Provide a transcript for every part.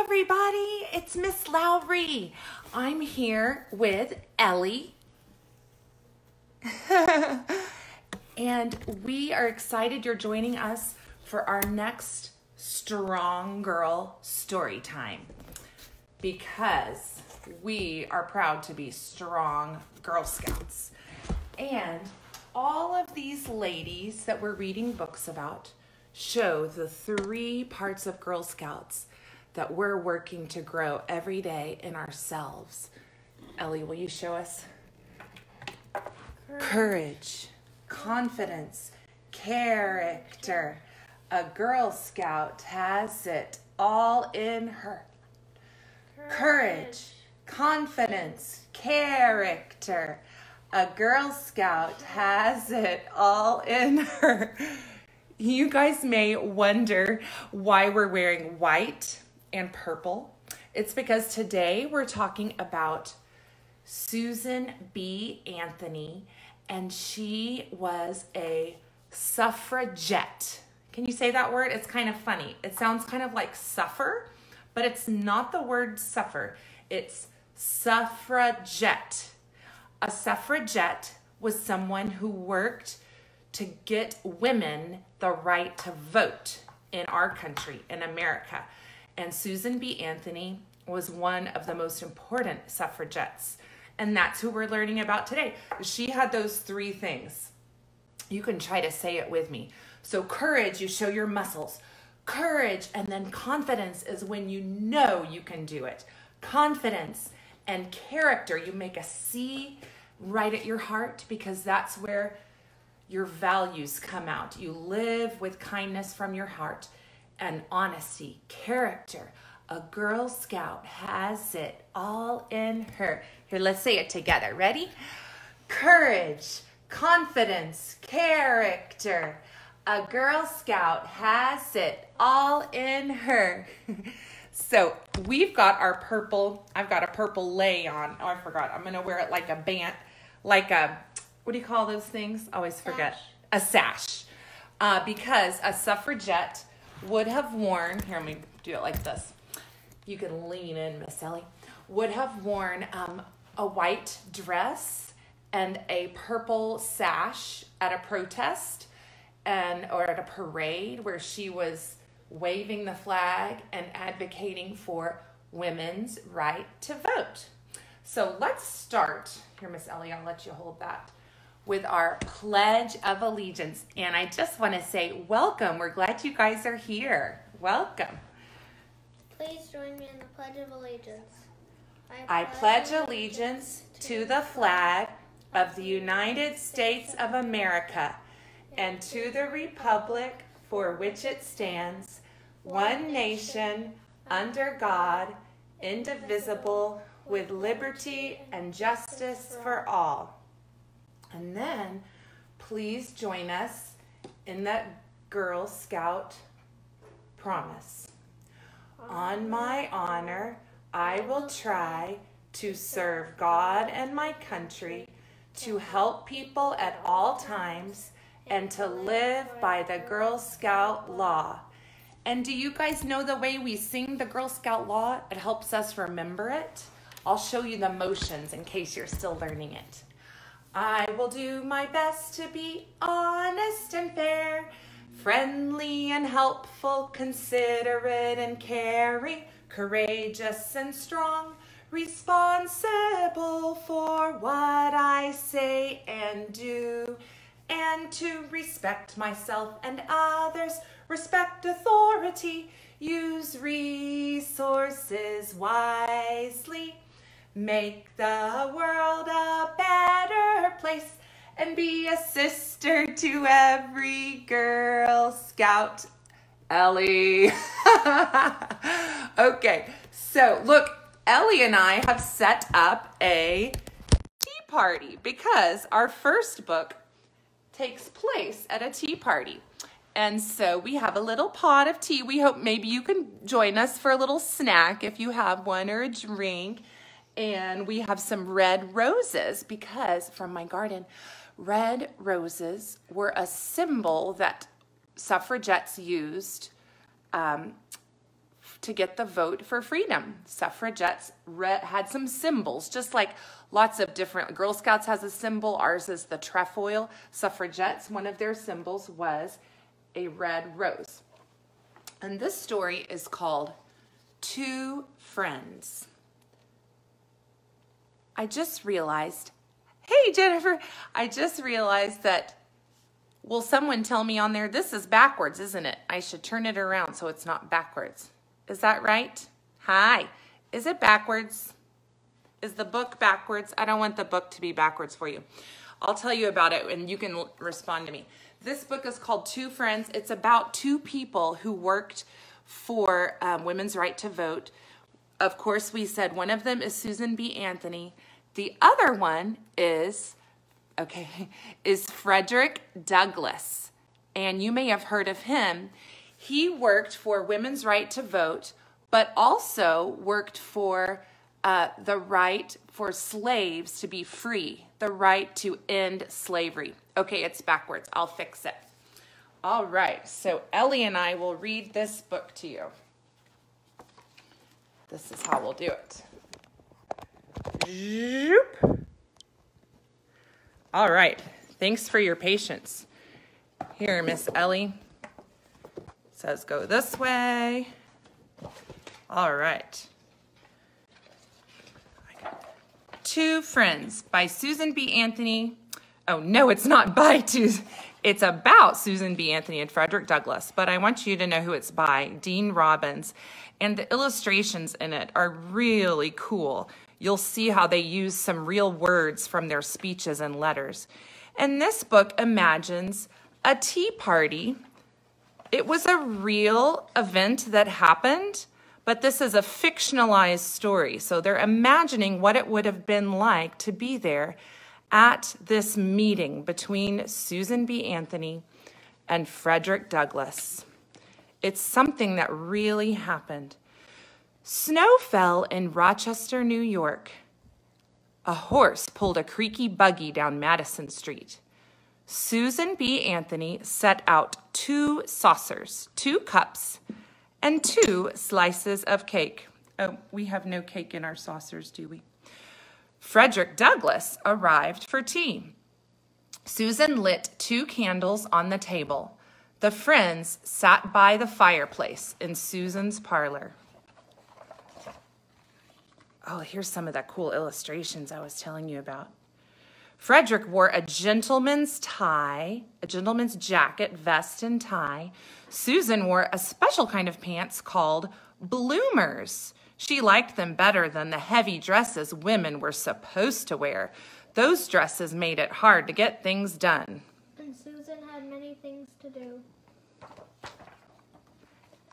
everybody, it's Miss Lowry. I'm here with Ellie. And we are excited you're joining us for our next Strong Girl story time, because we are proud to be strong Girl Scouts. And all of these ladies that we're reading books about show the 3 parts of Girl Scouts that we're working to grow every day in ourselves. Ellie, will you show us? Courage, confidence, character. A Girl Scout has it all in her. Courage, confidence, character. A Girl Scout has it all in her. You guys may wonder why we're wearing white and purple. It's because today we're talking about Susan B. Anthony, and she was a suffragette. Can you say that word? It's kind of funny. It sounds kind of like suffer, but it's not the word suffer. It's suffragette. A suffragette was someone who worked to get women the right to vote in our country, in America. And Susan B. Anthony was one of the most important suffragettes. And that's who we're learning about today. She had those 3 things. You can try to say it with me. So courage, you show your muscles. Courage, and then confidence is when you know you can do it. Confidence and character, you make a C right at your heart, because that's where your values come out. You live with kindness from your heart and honesty, character. A Girl Scout has it all in her. Here, let's say it together. Ready? Courage, confidence, character. A Girl Scout has it all in her. So we've got our purple, I've got a purple lei on. Oh, I forgot. I'm going to wear it like a band, like a, what do you call those things? I always forget. A sash. Because a suffragette would have worn, here, let me do it like this. You can lean in, Miss Ellie. Would have worn a white dress and a purple sash at a protest or at a parade where she was waving the flag and advocating for women's right to vote. So let's start, here, Miss Ellie, I'll let you hold that, with our Pledge of Allegiance. And I just want to say welcome. We're glad you guys are here. Welcome. Please join me in the Pledge of Allegiance. I pledge allegiance to the flag of the United States of America and to the republic for which it stands, one nation, under God, indivisible, with liberty and justice for all. And then please join us in that Girl Scout promise. On my honor, I will try to serve God and my country, to help people at all times, and to live by the Girl Scout law. And do you guys know the way we sing the Girl Scout law? It helps us remember it. I'll show you the motions in case you're still learning it. I will do my best to be honest and fair, friendly and helpful, considerate and caring, courageous and strong, responsible for what I say and do, and to respect myself and others, respect authority, use resources wisely, make the world a better place, and be a sister to every Girl Scout. Ellie. Okay, so look, Ellie and I have set up a tea party because our first book takes place at a tea party. And so we have a little pot of tea. We hope maybe you can join us for a little snack if you have one, or a drink. And we have some red roses because from my garden, red roses were a symbol that suffragettes used to get the vote for freedom. Suffragettes had some symbols, just like lots of different, Girl Scouts has a symbol, ours is the trefoil. Suffragettes, one of their symbols was a red rose. And this story is called Two Friends. I just realized, hey Jennifer, I just realized that, will someone tell me on there, this is backwards, isn't it? I should turn it around so it's not backwards. Is that right? Hi, is it backwards? Is the book backwards? I don't want the book to be backwards for you. I'll tell you about it and you can respond to me. This book is called Two Friends. It's about two people who worked for women's right to vote. Of course, we said one of them is Susan B. Anthony. The other one is Frederick Douglass. And you may have heard of him. He worked for women's right to vote, but also worked for the right for slaves to be free, the right to end slavery. Okay, it's backwards. I'll fix it. All right, so Ellie and I will read this book to you. This is how we'll do it. Zoop. All right, thanks for your patience. Here, Miss Ellie. It says go this way. All right. Two Friends by Susan B. Anthony. Oh, no, it's not by it's about Susan B. Anthony and Frederick Douglass, but I want you to know who it's by, Dean Robbins. And the illustrations in it are really cool. You'll see how they use some real words from their speeches and letters. And this book imagines a tea party. It was a real event that happened, but this is a fictionalized story. So they're imagining what it would have been like to be there at this meeting between Susan B. Anthony and Frederick Douglass. It's something that really happened. Snow fell in Rochester, New York. A horse pulled a creaky buggy down Madison Street. Susan B. Anthony set out 2 saucers, 2 cups, and 2 slices of cake. Oh, we have no cake in our saucers, do we? Frederick Douglass arrived for tea. Susan lit 2 candles on the table. The friends sat by the fireplace in Susan's parlor. Oh, here's some of the cool illustrations I was telling you about. Frederick wore a gentleman's tie, a gentleman's jacket, vest, and tie. Susan wore a special kind of pants called bloomers. She liked them better than the heavy dresses women were supposed to wear. Those dresses made it hard to get things done. And Susan had many things to do.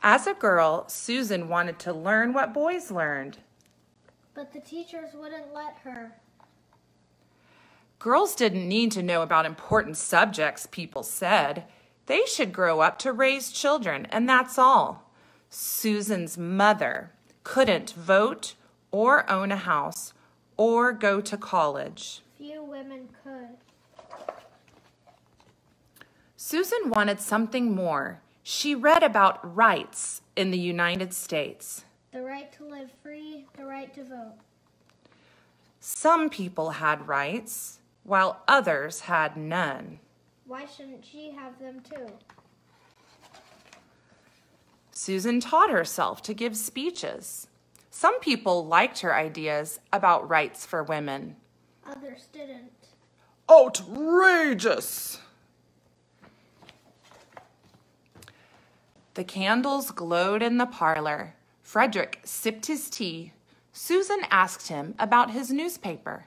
As a girl, Susan wanted to learn what boys learned. But the teachers wouldn't let her. Girls didn't need to know about important subjects, people said. They should grow up to raise children, and that's all. Susan's mother couldn't vote or own a house or go to college. Few women could. Susan wanted something more. She read about rights in the United States. The right to live free, the right to vote. Some people had rights, while others had none. Why shouldn't she have them too? Susan taught herself to give speeches. Some people liked her ideas about rights for women. Others didn't. Outrageous! The candles glowed in the parlor. Frederick sipped his tea. Susan asked him about his newspaper.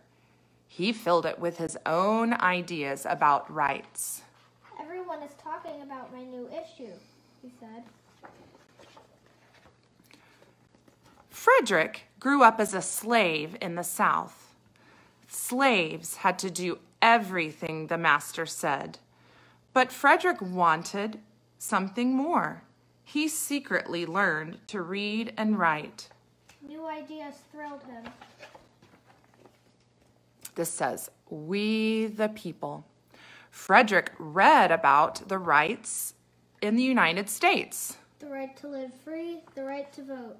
He filled it with his own ideas about rights. Everyone is talking about my new issue, he said. Frederick grew up as a slave in the South. Slaves had to do everything the master said. But Frederick wanted something more. He secretly learned to read and write. New ideas thrilled him. This says, "We the people." Frederick read about the rights in the United States. The right to live free, the right right to vote?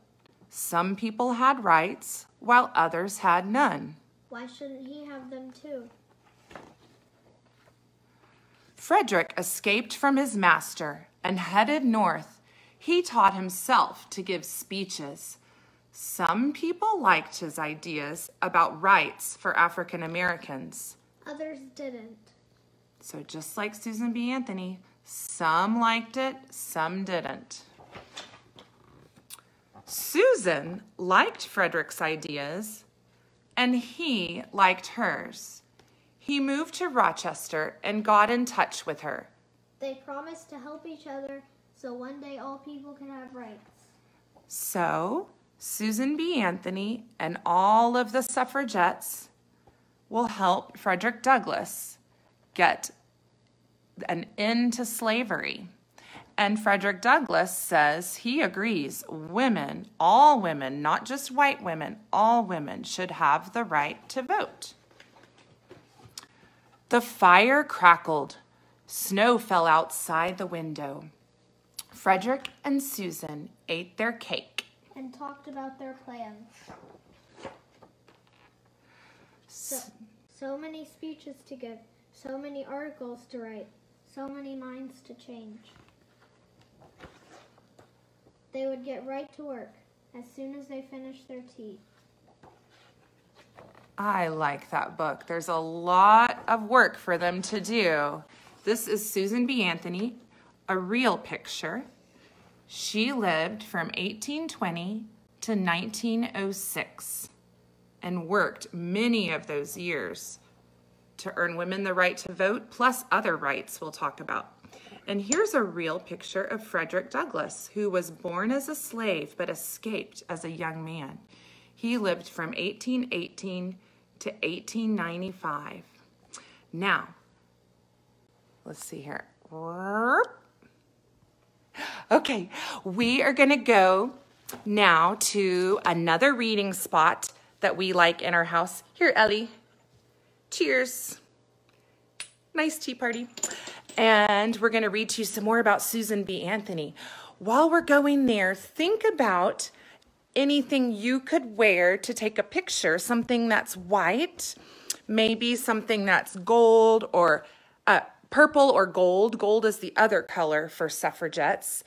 Some people had rights, while others had none. Why shouldn't he have them too? Frederick escaped from his master and headed north. He taught himself to give speeches. Some people liked his ideas about rights for African Americans. Others didn't. So just like Susan B. Anthony, some liked it, some didn't. Susan liked Frederick's ideas, and he liked hers. He moved to Rochester and got in touch with her. They promised to help each other so one day all people could have rights. So, Susan B. Anthony and all of the suffragettes will help Frederick Douglass get an end to slavery. And Frederick Douglass says he agrees women, all women, not just white women, all women should have the right to vote. The fire crackled. Snow fell outside the window. Frederick and Susan ate their cake And talked about their plans. So many speeches to give, so many articles to write, so many minds to change. They would get right to work as soon as they finished their tea. I like that book. There's a lot of work for them to do. This is Susan B. Anthony, a real picture. She lived from 1820 to 1906 and worked many of those years to earn women the right to vote, plus other rights we'll talk about. And here's a real picture of Frederick Douglass, who was born as a slave but escaped as a young man. He lived from 1818 to 1895. Now, let's see here. Okay, we are going to go now to another reading spot that we like in our house. Here, Ellie. Cheers. Nice tea party. And we're going to read to you some more about Susan B. Anthony. While we're going there, think about anything you could wear to take a picture, something that's white, maybe something that's gold or purple or gold. Gold is the other color for suffragettes.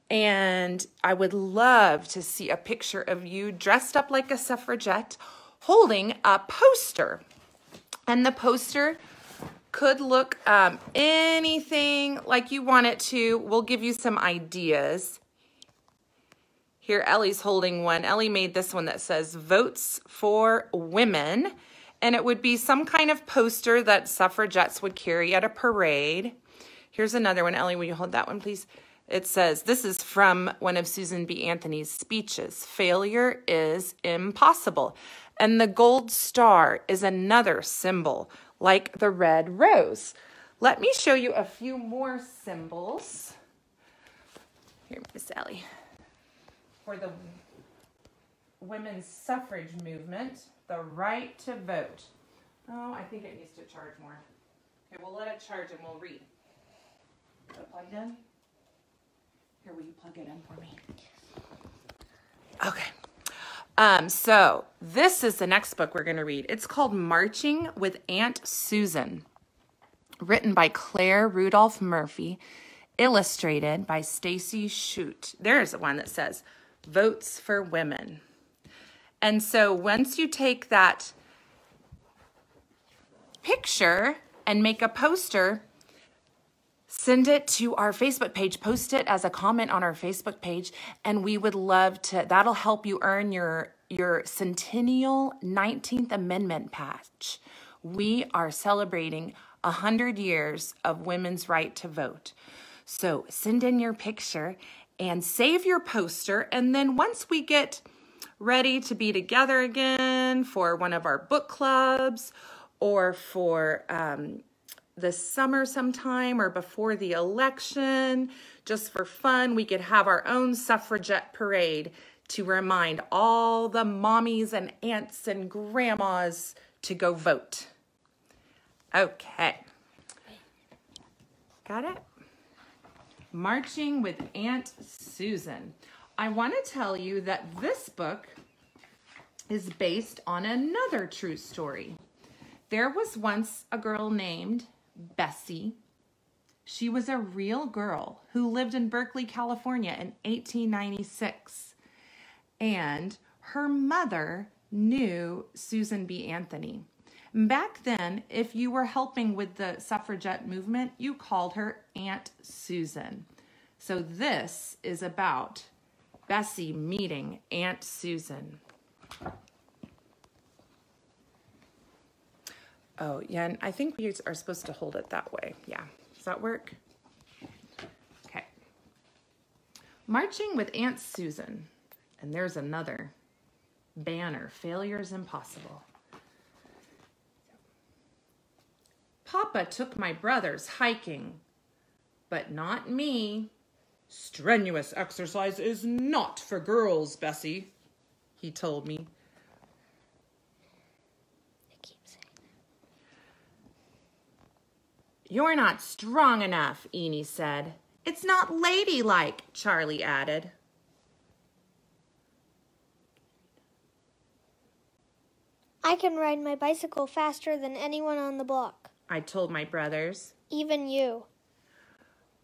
And I would love to see a picture of you dressed up like a suffragette holding a poster. And the poster could look anything like you want it to. We'll give you some ideas. Here, Ellie's holding one. Ellie made this one that says, Votes for Women. And it would be some kind of poster that suffragettes would carry at a parade. Here's another one. Ellie, will you hold that one, please? It says, this is from one of Susan B. Anthony's speeches. Failure is impossible. And the gold star is another symbol, like the red rose. Let me show you a few more symbols. Here, Miss Ellie. For the women's suffrage movement, the right to vote. Oh, I think it needs to charge more. Okay, we'll let it charge and we'll read. Is it plugged in? Here, will you plug it in for me? Okay. So this is the next book we're going to read. It's called Marching with Aunt Susan, written by Claire Rudolph Murphy, illustrated by Stacy Shute. There's one that says, Votes for Women. And so once you take that picture and make a poster, send it to our Facebook page, post it as a comment on our Facebook page, and we would love to, that'll help you earn your Centennial 19th Amendment patch. We are celebrating 100 years of women's right to vote. So send in your picture and save your poster, and then once we get ready to be together again for one of our book clubs or for this summer sometime or before the election, just for fun, we could have our own suffragette parade to remind all the mommies and aunts and grandmas to go vote. Okay. Got it? Marching with Aunt Susan. I want to tell you that this book is based on another true story. There was once a girl named Bessie. She was a real girl who lived in Berkeley, California in 1896. And her mother knew Susan B. Anthony. Back then, if you were helping with the suffragette movement, you called her Aunt Susan. So this is about Bessie meeting Aunt Susan. Oh, yeah, and I think we are supposed to hold it that way. Yeah, does that work? Okay. Marching with Aunt Susan. And there's another banner, Failure's Impossible. Papa took my brothers hiking, but not me. Strenuous exercise is not for girls, Bessie, he told me. I keep saying that. You're not strong enough, Enid said. It's not ladylike, Charlie added. I can ride my bicycle faster than anyone on the block. I told my brothers. Even you.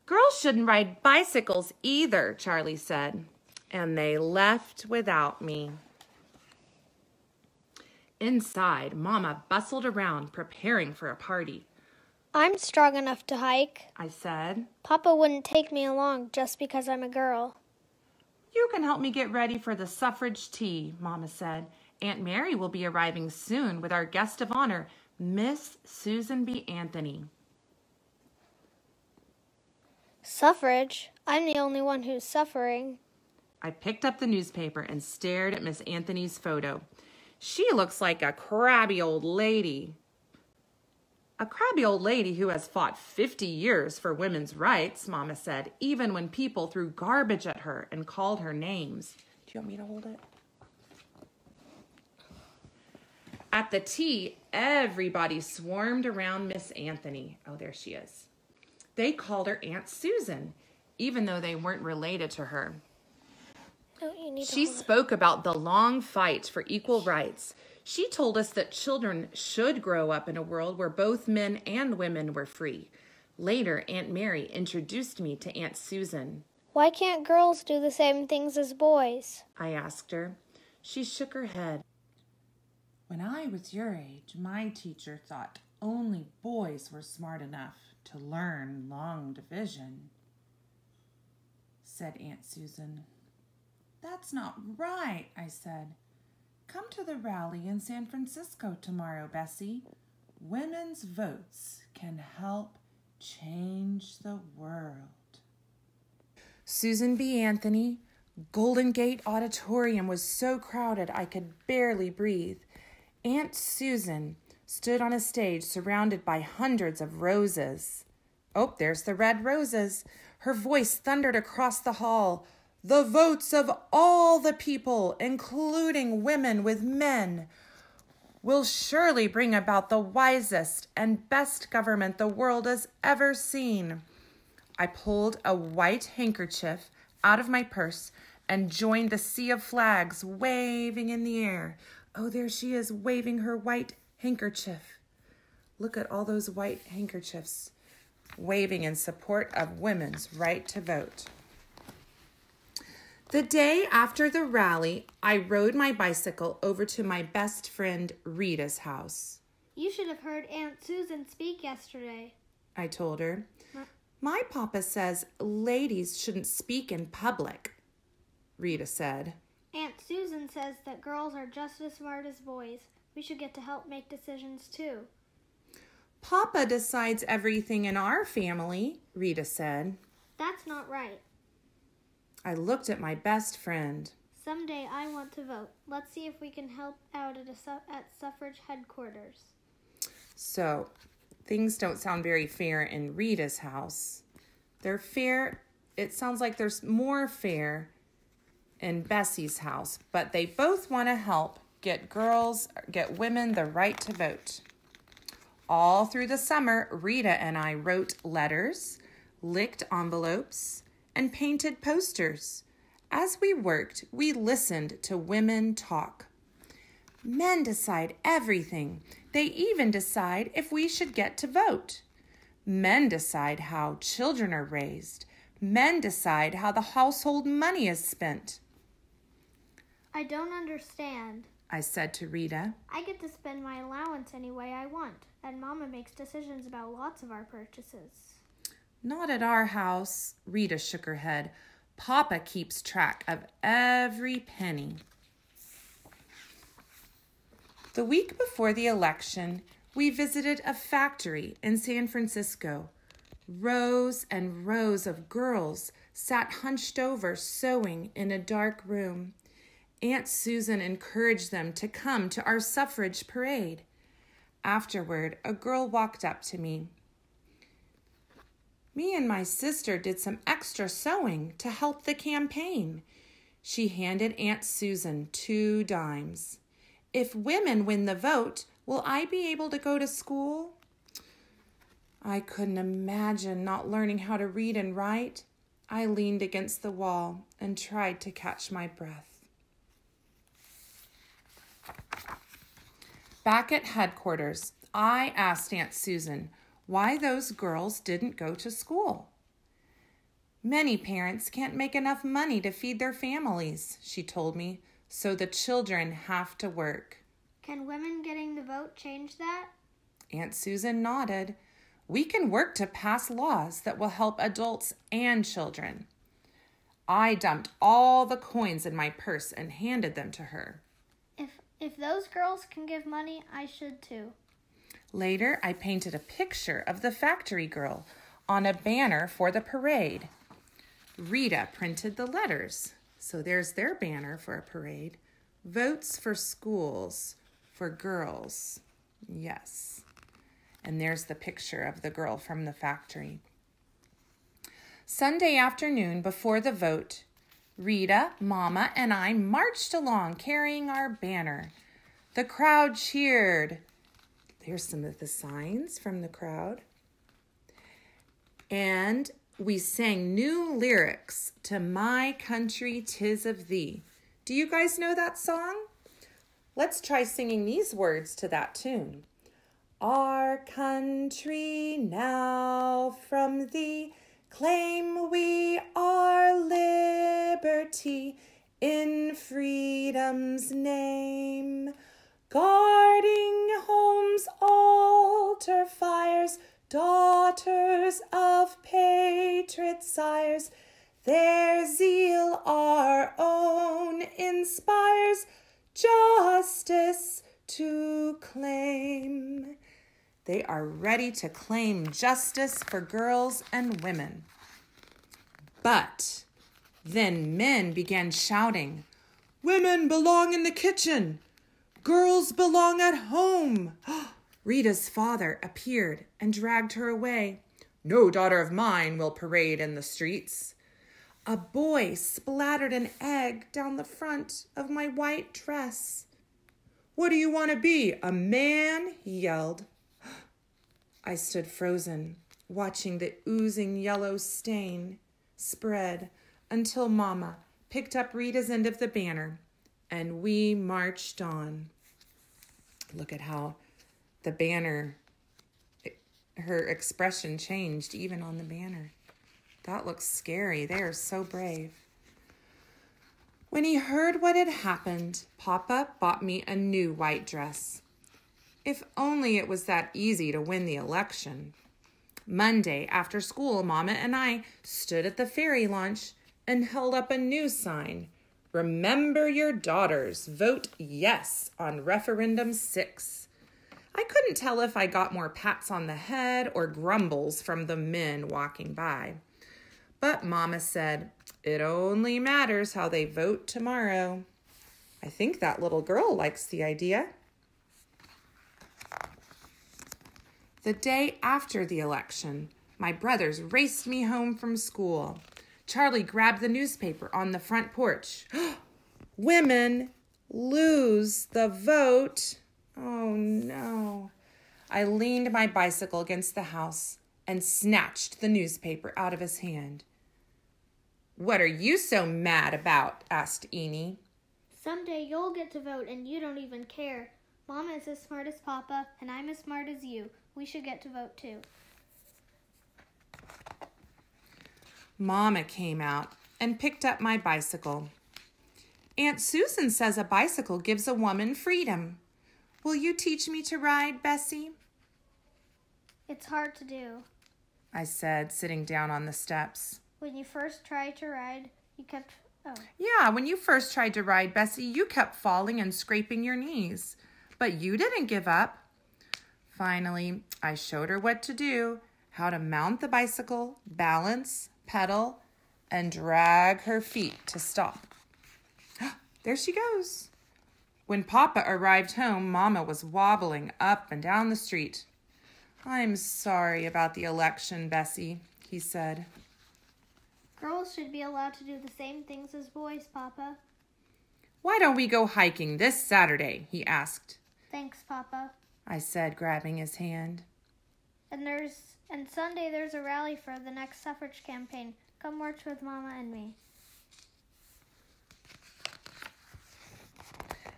Girls shouldn't ride bicycles either, Charlie said. And they left without me. Inside, Mama bustled around, preparing for a party. I'm strong enough to hike, I said. Papa wouldn't take me along just because I'm a girl. You can help me get ready for the suffrage tea, Mama said. Aunt Mary will be arriving soon with our guest of honor, Miss Susan B. Anthony. Suffrage? I'm the only one who's suffering. I picked up the newspaper and stared at Miss Anthony's photo. She looks like a crabby old lady. A crabby old lady who has fought 50 years for women's rights, Mama said, even when people threw garbage at her and called her names. Do you want me to hold it? At the tea, everybody swarmed around Miss Anthony. Oh, there she is. They called her Aunt Susan, even though they weren't related to her. She spoke about the long fight for equal rights. She told us that children should grow up in a world where both men and women were free. Later, Aunt Mary introduced me to Aunt Susan. Why can't girls do the same things as boys? I asked her. She shook her head. When I was your age, my teacher thought only boys were smart enough to learn long division, said Aunt Susan. That's not right, I said. Come to the rally in San Francisco tomorrow, Bessie. Women's votes can help change the world. Susan B. Anthony, Golden Gate Auditorium was so crowded I could barely breathe. Aunt Susan stood on a stage surrounded by hundreds of roses. Oh, there's the red roses. Her voice thundered across the hall. The votes of all the people, including women with men, will surely bring about the wisest and best government the world has ever seen. I pulled a white handkerchief out of my purse and joined the sea of flags waving in the air. Oh, there she is, waving her white handkerchief. Look at all those white handkerchiefs waving in support of women's right to vote. The day after the rally, I rode my bicycle over to my best friend Rita's house. You should have heard Aunt Susan speak yesterday, I told her. My papa says ladies shouldn't speak in public, Rita said. Aunt Susan says that girls are just as smart as boys. We should get to help make decisions too. Papa decides everything in our family, Rita said. That's not right. I looked at my best friend. Someday I want to vote. Let's see if we can help out at suffrage headquarters. So, things don't sound very fair in Rita's house. They're fair. It sounds like there's more fair in Bessie's house, but they both want to help get women the right to vote. All through the summer, Rita and I wrote letters, licked envelopes, and painted posters. As we worked, we listened to women talk. Men decide everything. They even decide if we should get to vote. Men decide how children are raised. Men decide how the household money is spent. I don't understand, I said to Rita. I get to spend my allowance any way I want, and Mama makes decisions about lots of our purchases. Not at our house, Rita shook her head. Papa keeps track of every penny. The week before the election, we visited a factory in San Francisco. Rows and rows of girls sat hunched over sewing in a dark room. Aunt Susan encouraged them to come to our suffrage parade. Afterward, a girl walked up to me. Me and my sister did some extra sewing to help the campaign. She handed Aunt Susan 2 dimes. If women win the vote, will I be able to go to school? I couldn't imagine not learning how to read and write. I leaned against the wall and tried to catch my breath. Back at headquarters, I asked Aunt Susan why those girls didn't go to school. Many parents can't make enough money to feed their families, she told me, so the children have to work. Can women getting the vote change that? Aunt Susan nodded. We can work to pass laws that will help adults and children. I dumped all the coins in my purse and handed them to her. If those girls can give money, I should too. Later, I painted a picture of the factory girl on a banner for the parade. Rita printed the letters. So there's their banner for a parade. Votes for schools for girls. Yes. And there's the picture of the girl from the factory. Sunday afternoon before the vote, Rita, Mama, and I marched along carrying our banner. The crowd cheered. There's some of the signs from the crowd. And we sang new lyrics to My Country 'Tis of Thee. Do you guys know that song? Let's try singing these words to that tune. Our country now from thee, claim we our liberty in freedom's name. Guarding home's altar fires, daughters of patriot sires, their zeal our own inspires, justice to claim. They are ready to claim justice for girls and women. But then men began shouting, "Women belong in the kitchen! Girls belong at home!" Rita's father appeared and dragged her away. "No daughter of mine will parade in the streets." A boy splattered an egg down the front of my white dress. "What do you want to be, a man?" he yelled. I stood frozen, watching the oozing yellow stain spread until Mama picked up Rita's end of the banner and we marched on. Look at how the banner, her expression changed even on the banner. That looks scary. They are so brave. When he heard what had happened, Papa bought me a new white dress. If only it was that easy to win the election. Monday, after school, Mama and I stood at the ferry launch and held up a new sign. Remember your daughters. Vote yes on referendum 6. I couldn't tell if I got more pats on the head or grumbles from the men walking by. But Mama said, it only matters how they vote tomorrow. I think that little girl likes the idea. The day after the election, my brothers raced me home from school. Charlie grabbed the newspaper on the front porch. Women lose the vote. Oh no. I leaned my bicycle against the house and snatched the newspaper out of his hand. What are you so mad about? Asked Eenie. Someday you'll get to vote and you don't even care. Mama is as smart as Papa, and I'm as smart as you. We should get to vote too. Mama came out and picked up my bicycle. Aunt Susan says a bicycle gives a woman freedom. Will you teach me to ride, Bessie? It's hard to do. I said, sitting down on the steps. When you first tried to ride, you kept... Oh. Yeah, when you first tried to ride, Bessie, you kept falling and scraping your knees. But you didn't give up. Finally, I showed her what to do, how to mount the bicycle, balance, pedal, and drag her feet to stop. There she goes. When Papa arrived home, Mama was wobbling up and down the street. I'm sorry about the election, Bessie, he said. Girls should be allowed to do the same things as boys, Papa. Why don't we go hiking this Saturday? He asked. Thanks, Papa, I said, grabbing his hand. And Sunday there's a rally for the next suffrage campaign. Come march with Mama and me.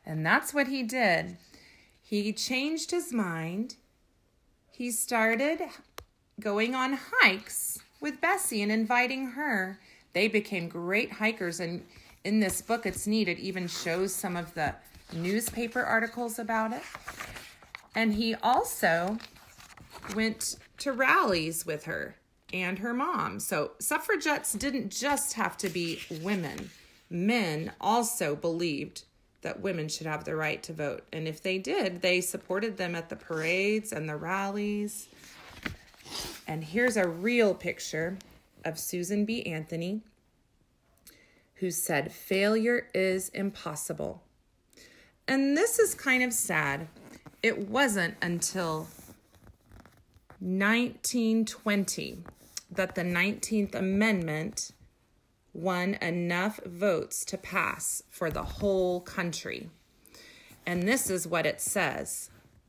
And that's what he did. He changed his mind. He started going on hikes with Bessie and inviting her. They became great hikers, and in this book, it's neat. It even shows some of the newspaper articles about it. And he also went to rallies with her and her mom. So suffragettes didn't just have to be women. Men also believed that women should have the right to vote. And if they did, they supported them at the parades and the rallies. And here's a real picture of Susan B. Anthony, who said, "Failure is impossible." And this is kind of sad. It wasn't until 1920 that the 19th Amendment won enough votes to pass for the whole country. And this is what it says.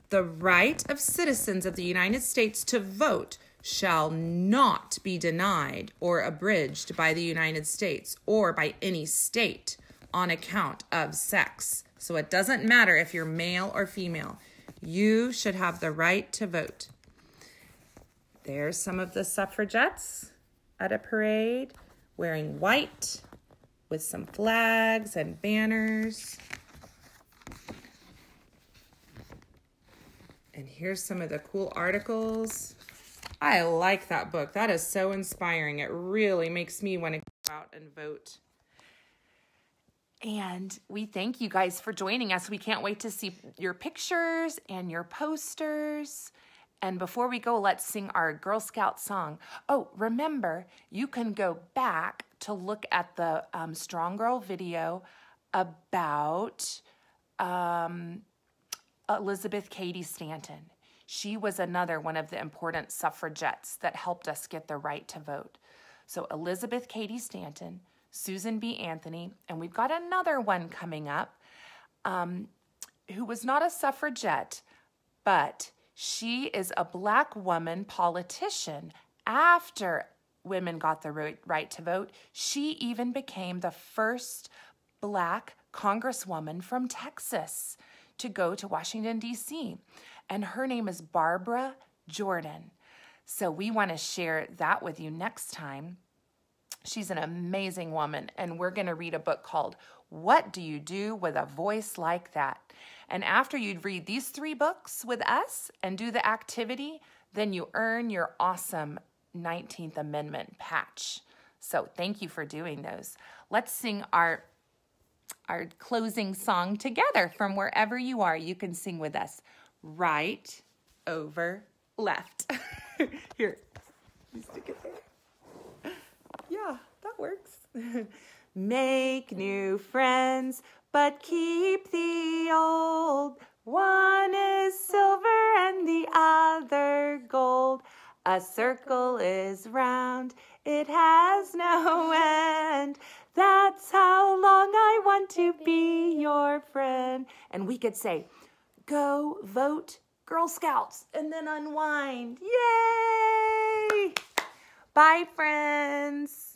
The right of citizens of the United States to vote shall not be denied or abridged by the United States or by any state on account of sex. So it doesn't matter if you're male or female. You should have the right to vote. There's some of the suffragettes at a parade wearing white with some flags and banners. And here's some of the cool articles. I like that book. That is so inspiring. It really makes me want to go out and vote. And we thank you guys for joining us. We can't wait to see your pictures and your posters. And before we go, let's sing our Girl Scout song. Oh, remember, you can go back to look at the Strong Girl video about Elizabeth Cady Stanton. She was another one of the important suffragettes that helped us get the right to vote. So Elizabeth Cady Stanton, Susan B. Anthony, and we've got another one coming up who was not a suffragette, but she is a Black woman politician. After women got the right to vote, she even became the first Black congresswoman from Texas to go to Washington, D.C. And her name is Barbara Jordan. So we want to share that with you next time. She's an amazing woman, and we're going to read a book called What Do You Do with a Voice Like That? And after you read these 3 books with us and do the activity, then you earn your awesome 19th Amendment patch. So thank you for doing those. Let's sing our closing song together from wherever you are. You can sing with us. Right over left. Here, you stick it there. Yeah, that works. Make new friends, but keep the old. One is silver and the other gold. A circle is round, it has no end. That's how long I want to be your friend. And we could say, go vote Girl Scouts, and then unwind. Yay! Bye, friends.